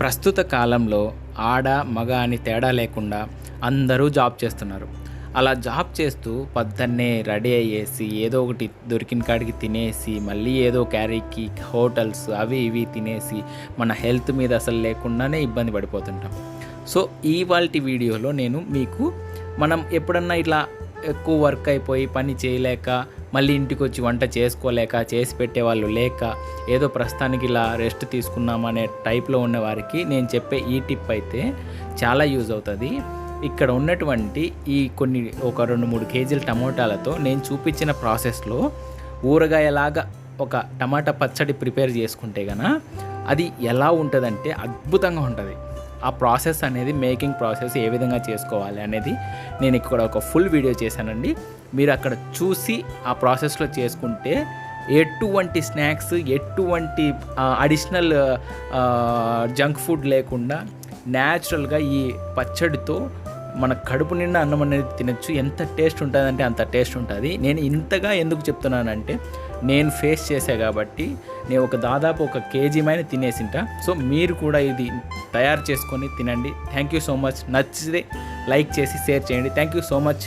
ప్రస్తుత కాలంలో ఆడ, మగ అని తేడా లేకుండా అందరూ జాబ్ చేస్తున్నారు. అలా జాబ్ చేస్తూ పొద్దున్నే రెడీ అయ్యేసి ఏదో ఒకటి దొరికిన కాడికి తినేసి, మళ్ళీ ఏదో క్యారీకి హోటల్స్ అవి ఇవి తినేసి మన హెల్త్ మీద అసలు లేకుండానే ఇబ్బంది పడిపోతుంటాం. సో ఇవాల్టి వీడియోలో నేను మీకు మనం ఎప్పుడన్నా ఇట్లా ఎక్కువ వర్క్ అయిపోయి పని చేయలేక మళ్ళీ ఇంటికొచ్చి వంట చేసుకోలేక చేసి పెట్టేవాళ్ళు లేక ఏదో ప్రస్తుతానికి ఇలా రెస్ట్ తీసుకున్నామనే టైప్లో ఉన్న వారికి నేను చెప్పే ఈ టిప్ అయితే చాలా యూజ్ అవుతుంది. ఇక్కడ ఉన్నటువంటి ఈ ఒక 2-3 కేజీల టమోటాలతో నేను చూపించిన ప్రాసెస్లో ఊరగాయలాగా ఒక టమాటా పచ్చడి ప్రిపేర్ చేసుకుంటే గన అది ఎలా ఉంటుందంటే అద్భుతంగా ఉంటుంది. ఆ ప్రాసెస్ అనేది మేకింగ్ ప్రాసెస్ ఏ విధంగా చేసుకోవాలి అనేది నేను ఇక్కడ ఒక ఫుల్ వీడియో చేశానండి. మీరు అక్కడ చూసి ఆ ప్రాసెస్లో చేసుకుంటే ఎటువంటి స్నాక్స్, ఎటువంటి అడిషనల్ జంక్ ఫుడ్ లేకుండా న్యాచురల్గా ఈ పచ్చడితో మన కడుపు నిండా అన్నం అనేది తినచ్చు. ఎంత టేస్ట్ ఉంటుందంటే అంత టేస్ట్ ఉంటుంది. నేను ఇంతగా ఎందుకు చెప్తున్నానంటే నేను ఫేస్ చేసా కాబట్టి నేను దాదాపు 1 కేజీ మైన తినేసింటా. సో మీరు కూడా ఇది తయారు చేసుకొని తినండి. Thank you so much. నచ్చితే లైక్ చేసి షేర్ చేయండి. Thank you so much.